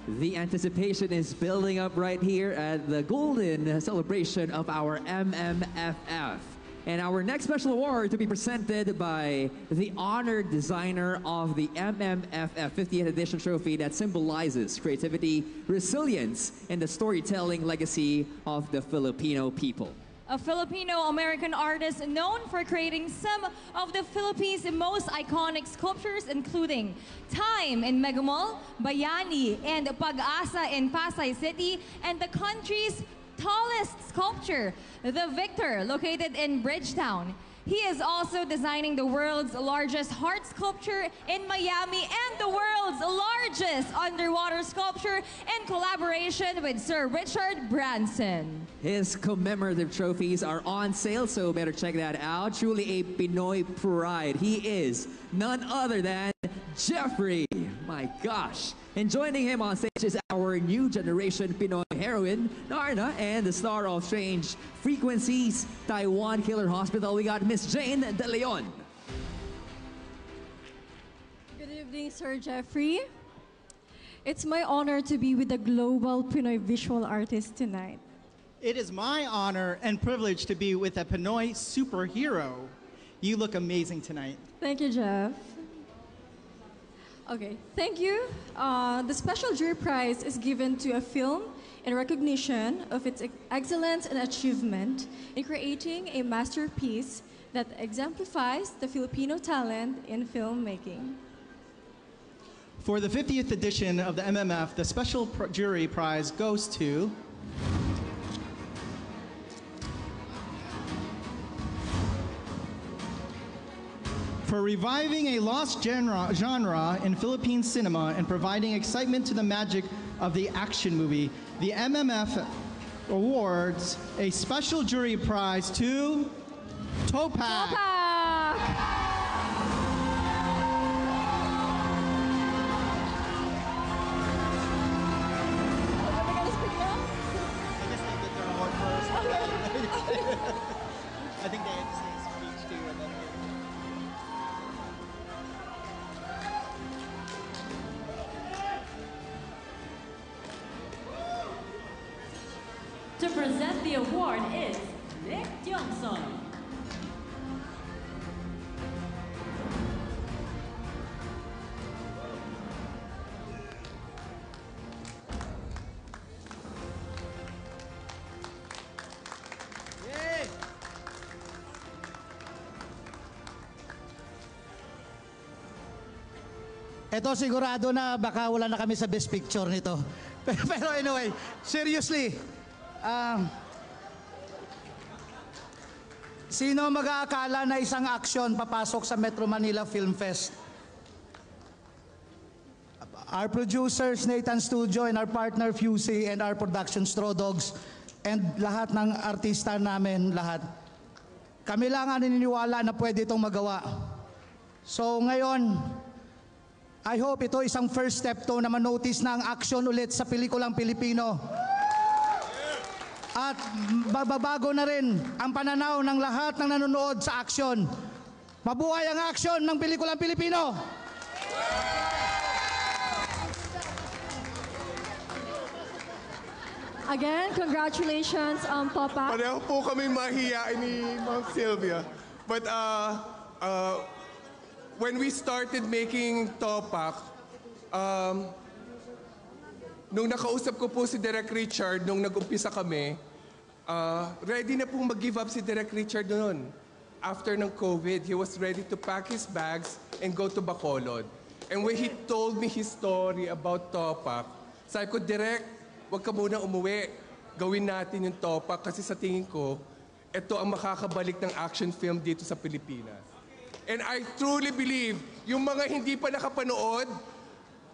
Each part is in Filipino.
The anticipation is building up right here at the golden celebration of our MMFF. And our next special award to be presented by the honored designer of the MMFF 50th edition trophy that symbolizes creativity, resilience, and the storytelling legacy of the Filipino people. A Filipino-American artist known for creating some of the Philippines' most iconic sculptures, including Time in Megamall, Bayani, and Pag-asa in Pasay City, and the country's tallest sculpture, the Victor, located in Bridgetown. He is also designing the world's largest heart sculpture in Miami and the world's largest underwater sculpture in collaboration with Sir Richard Branson. His commemorative trophies are on sale, so better check that out. Truly a Pinoy pride. He is none other than Jeffrey. My gosh. And joining him on stage is our new generation Pinoy heroine, Narna, and the star of Strange Frequencies, Taiwan Killer Hospital. We got Miss Jane De Leon. Good evening, Sir Jeffrey. It's my honor to be with the global Pinoy visual artist tonight. It is my honor and privilege to be with a Pinoy superhero. You look amazing tonight. Thank you, Jeff. Okay, thank you. The special jury prize is given to a film in recognition of its excellence and achievement in creating a masterpiece that exemplifies the Filipino talent in filmmaking. For the 50th edition of the MMF, the special jury prize goes to for reviving a lost genre in Philippine cinema and providing excitement to the magic of the action movie. The MMF awards a special jury prize to Topak. Topak! I think they had to say a speech too. And then to present the award is Nick Johnson. Ito sigurado na baka wala na kami sa best picture nito. Pero anyway, seriously, sino mag-aakala na isang action papasok sa Metro Manila Film Fest? Our producers, Nathan Studio, and our partner Fusey, and our production Straw Dogs, and lahat ng artista namin, lahat. Kami lang ang naniniwala na pwede itong magawa. So ngayon, I hope ito isang first step to na manotice na ang action ulit sa pelikulang Pilipino. At babago na rin ang pananaw ng lahat ng nanonood sa action. Mabuhay ang action ng pelikulang Pilipino! Again, congratulations, Papa. Pareho po kami mahihiyain ni Ma'am Sylvia. But when we started making Topak, nung nakausap ko po si Direk Richard, nung nag-umpisa kami, ready na pong mag-give up si Direk Richard noon. After ng COVID, he was ready to pack his bags and go to Bacolod. And when he told me his story about Topak, sabi ko, Direk, huwag ka muna umuwi. Gawin natin yung Topak kasi sa tingin ko, ito ang makakabalik ng action film dito sa Pilipinas. And I truly believe, yung mga hindi pa nakapanood,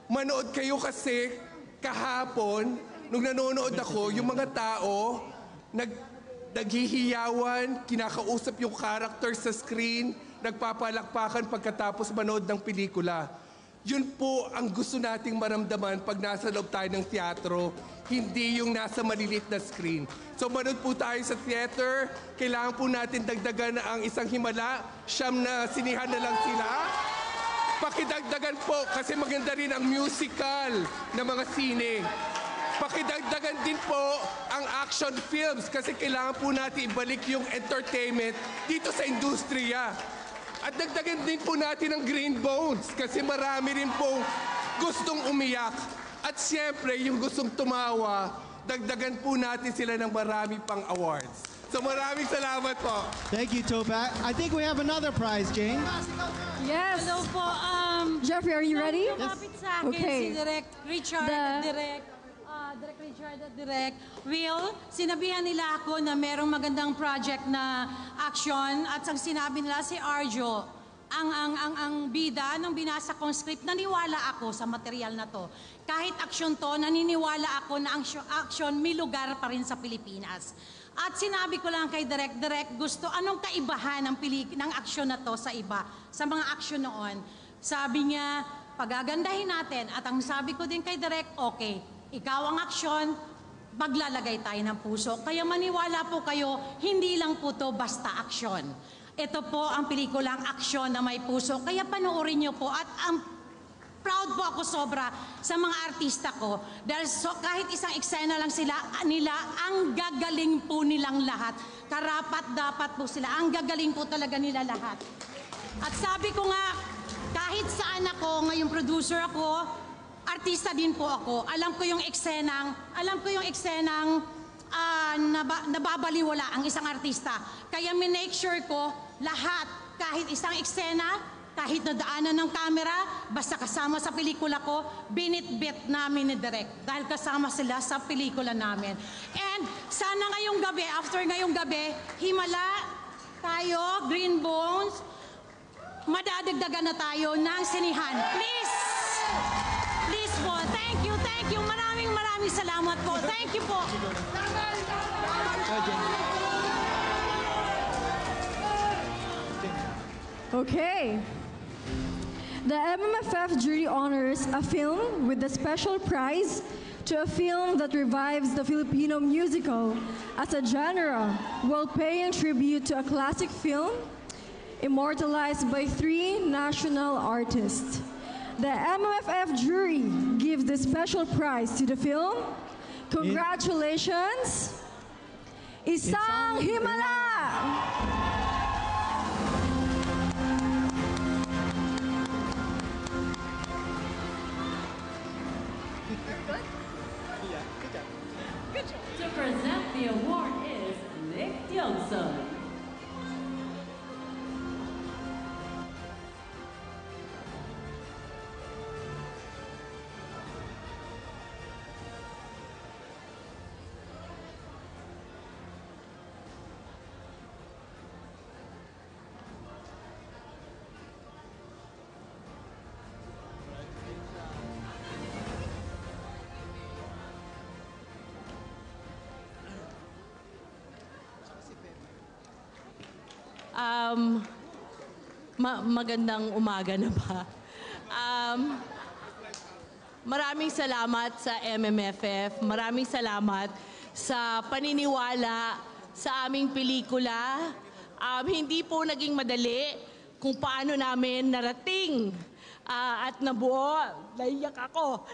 manood kayo kasi kahapon, nung nanonood ako, yung mga tao, naghihiyawan, kinakausap yung character sa screen, nagpapalakpakan pagkatapos manood ng pelikula. Yun po ang gusto nating maramdaman pag nasa loob tayo ng teatro, hindi yung nasa maliliit na screen. So manood po tayo sa theater, kailangan po natin dagdagan ang isang himala, siyam na sinihan na lang sila. Pakidagdagan po kasi maganda rin ang musical na mga sine. Pakidagdagan din po ang action films kasi kailangan po natin ibalik yung entertainment dito sa industriya. At dagdagan din po natin ang Green Bones kasi marami rin pong gustong umiyak. At siyempre, yung gustong tumawa, dagdagan po natin sila ng marami pang awards. So maraming salamat po. Thank you, Topak. I think we have another prize, Jane. Yes. Hello po. Jeffrey, are you ready? Lumapit sa akin si Direk Richard at Direk Richard at Direk Will. Sinabihan nila ako na merong magandang project na action at ang sinabi nila si Arjo, ang bida nung binasa kong script, naniwala ako sa material na to. Kahit action to, naniniwala ako na ang action may lugar pa rin sa Pilipinas. At sinabi ko lang kay Direk, anong kaibahan ng action na to sa iba, sa mga action noon? Sabi niya, pagagandahin natin. At ang sabi ko din kay Direk, okay, ikaw ang action, maglalagay tayo ng puso. Kaya maniwala po kayo, hindi lang po to basta action. Ito po ang pelikulang aksyon na may puso. Kaya panoorin niyo po at proud po ako sobra sa mga artista ko. Dahil kahit isang eksena lang nila, ang gagaling po nilang lahat. Karapat dapat po sila. Ang gagaling po talaga nila lahat. At sabi ko nga, kahit saan ako, ngayong producer ako, artista din po ako. Alam ko yung eksenang nababaliwala ang isang artista. Kaya minake sure ko lahat, kahit isang eksena, kahit nadaanan ng camera, basta kasama sa pelikula ko, binitbit namin ni Direk. Dahil kasama sila sa pelikula namin. And sana ngayong gabi, after ngayong gabi, himala tayo, Green Bones, madadagdagan na tayo ng sinihan. Please! Please po. Thank you, thank you. Maraming salamat po. Thank you po. Okay. The MMFF jury honors a film with the special prize to a film that revives the Filipino musical as a genre while paying tribute to a classic film immortalized by 3 national artists. The MMFF jury gives the special prize to the film. Congratulations, Isang Himala! To present the award is Nick Youngson. Magandang umaga na ba? Maraming salamat sa MMFF. Maraming salamat sa paniniwala sa aming pelikula. Hindi po naging madali kung paano namin narating at nabuo. Naiyak ako.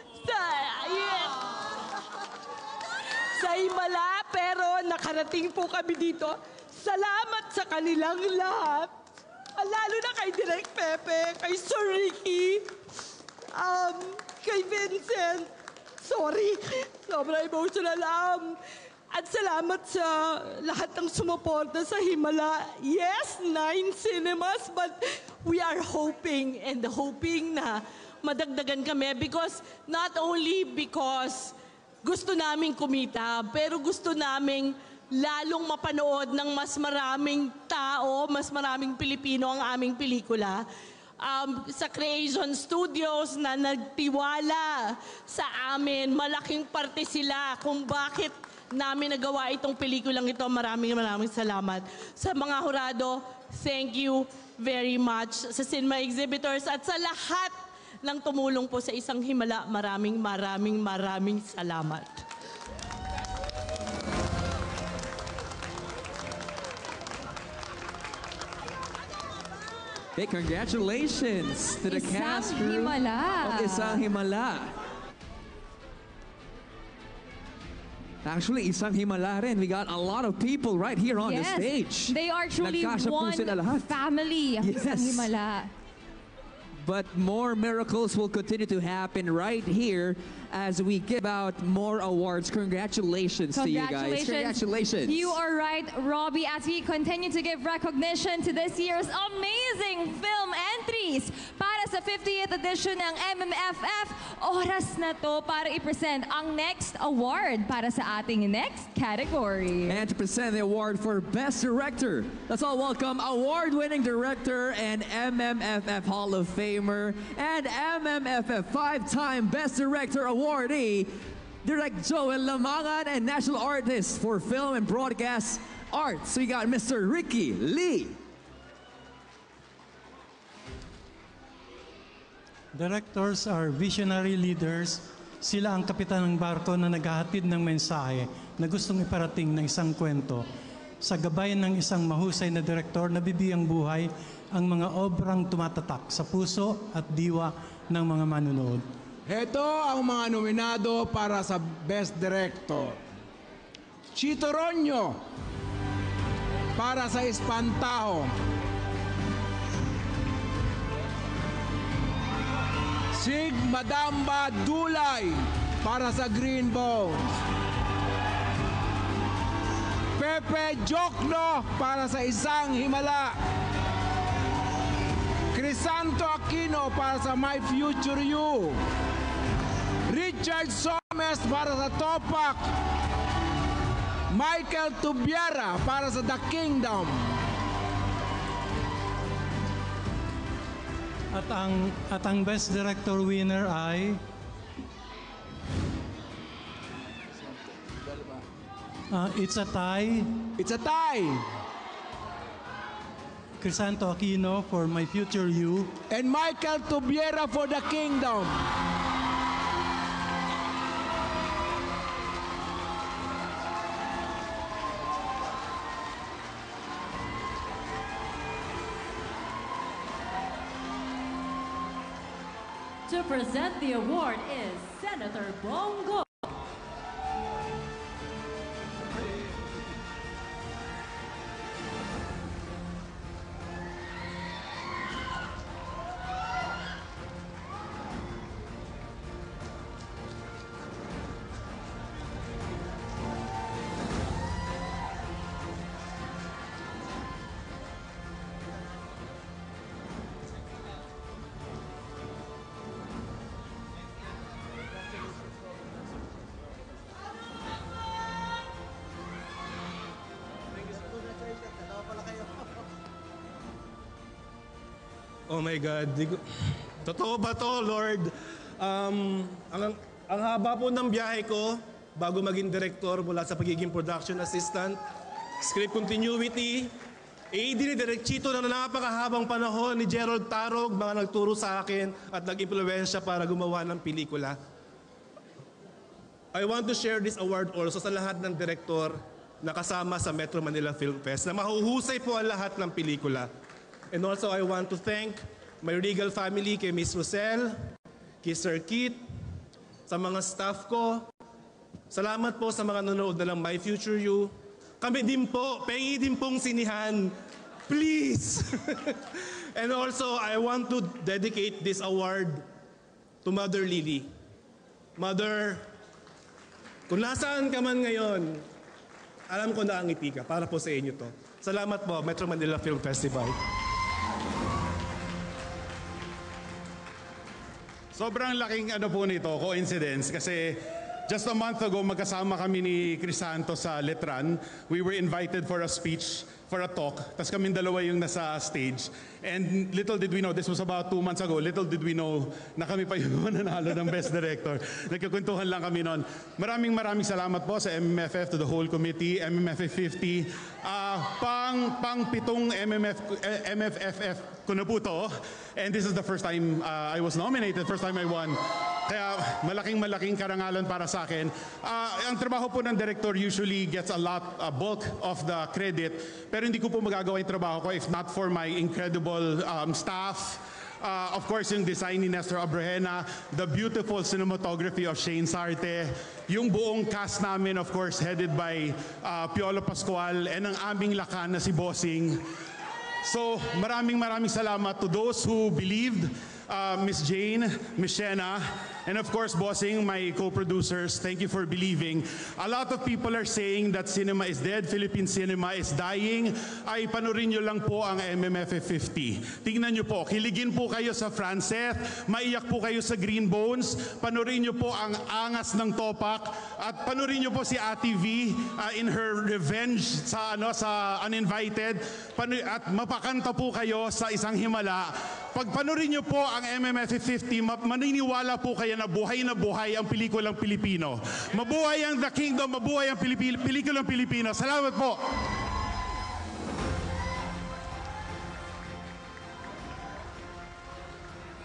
Sa Himala, pero nakarating po kami dito. Salamat sa kanilang lahat. Lalo na kay Direk Pepe, kay Sir Ricky, kay Vincent. Sorry, sobrang emotional. At salamat sa lahat ng sumuporta sa Himala. Yes, 9 cinemas, but we are hoping na madagdagan kami because not only because gusto naming kumita, pero gusto naming lalong mapanood ng mas maraming tao, mas maraming Pilipino ang aming pelikula. Sa Creation Studios na nagtiwala sa amin, malaking parte sila kung bakit namin nagawa itong pelikulang ito. Maraming salamat. Sa mga hurado, thank you very much. Sa cinema exhibitors at sa lahat ng tumulong po sa Isang Himala, maraming salamat. Hey, congratulations to the Isang cast crew Himala. of Isang Himala. Actually, Isang Himala rin. We got a lot of people right here on the stage. They are truly Nagkasya po one sila lahat. family of Yes. Isang Himala. But more miracles will continue to happen right here as we give out more awards. Congratulations to you guys. Congratulations. You are right, Robbie, as we continue to give recognition to this year's amazing film entries para sa 50th edition ng MMFF. Oras na to para i-present ang next award para sa ating next category. And to present the award for Best Director, let's all welcome award-winning director and MMFF Hall of Famer and MMFF 5-time Best Director awardee, Direct Joel Lamangan, and National Artist for Film and Broadcast Arts. We got Mr. Ricky Lee. Directors are visionary leaders. Sila ang kapitan ng barko na naghahatid ng mensahe na gustong iparating ng isang kwento. Sa gabay ng isang mahusay na direktor, nabibiyang buhay ang mga obrang tumatatak sa puso at diwa ng mga manunood. Heto ang mga nominado para sa Best Director. Chito Ronyo para sa Espantaho. Sig Madamba Dulay para sa Green Bones. Pepe Jokno para sa Isang Himala. Crisanto Aquino para sa My Future You. Richard Somes para sa Topak. Michael Tubiara para sa The Kingdom. At ang Best Director winner ay it's a tie. It's a tie. Crisanto Aquino for My Future You. And Michael Tubiera for The Kingdom. To present the award is Senator Bongo. Oh my God. Totoo ba to, Lord? Ang haba po ng biyahe ko bago maging director mula sa pagiging production assistant, script continuity, AD ni Direk Chito na napakahabang panahon ni Gerald Tarog, mga nagturo sa akin at nag-impluwensya para gumawa ng pelikula. I want to share this award also sa lahat ng direktor na kasama sa Metro Manila Film Fest na mahuhusay po ang lahat ng pelikula. And also, I want to thank my Regal family, kay Miss Rosel, kay Sir Kit, sa mga staff ko. Salamat po sa mga nanonood na lang My Future You. Kami din po, pengi din pong sinihan. Please! And also, I want to dedicate this award to Mother Lily. Mother, kung nasaan ka man ngayon, alam ko na ang ngiti ka. Para po sa inyo to. Salamat po, Metro Manila Film Festival. Sobrang laking ano po nito, coincidence, kasi just a month ago magkasama kami ni Crisanto sa Letran. We were invited for a speech, for a talk. Tapos kaming dalawa yung nasa stage. And little did we know, this was about 2 months ago, little did we know na kami pa yung mananalo ng Best Director. Nagkakwentuhan lang kami noon. Maraming salamat po sa MMFF, to the whole committee, MMFF 50. Pang-pitong MMFF ko na po to. And this is the first time I was nominated, first time I won. Kaya malaking karangalan para sa akin. Ang trabaho po ng director usually gets a bulk of the credit. Pero hindi ko po magagawa yung trabaho ko if not for my incredible staff. Of course, yung design ni Nestor Abrahena, the beautiful cinematography of Shane Sarte, yung buong cast namin, of course, headed by Piolo Pascual, and ang aming lakan na si Bossing. So, maraming salamat to those who believed, Miss Jane, Miss Shena, and of course, Bossing, my co-producers, thank you for believing. A lot of people are saying that cinema is dead, Philippine cinema is dying. Ay, panurin nyo lang po ang MMFF 50. Tingnan nyo po, kiligin po kayo sa Franceth, maiyak po kayo sa Green Bones, panurin nyo po ang angas ng Topak, at panurin nyo po si Ate V in her revenge sa Uninvited, at mapakanta po kayo sa Isang Himala. Pag panurin nyo po ang MMFF 50, maniniwala po kayo na buhay ang pelikulang Pilipino. Mabuhay ang The Kingdom, mabuhay ang pelikulang Pilipino. Salamat po.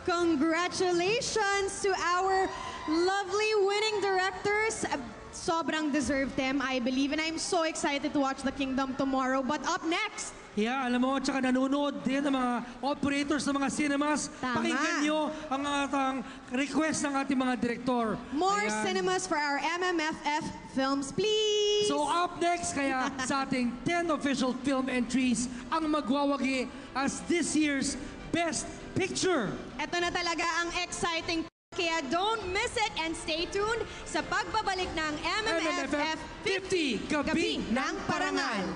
Congratulations to our lovely winning directors. Sobrang deserved them, I believe. And I'm so excited to watch The Kingdom tomorrow. But up next, yeah, alam mo, tsaka nanonood din ng mga operators ng mga cinemas. Tama. Pakinggan nyo ang request ng ating mga direktor. More cinemas for our MMFF films, please! So up next, kaya sa ating 10 official film entries ang magwawagi as this year's Best Picture. Ito na talaga ang exciting, kaya don't miss it and stay tuned sa pagbabalik ng MMFF 50 Gabi ng Parangal.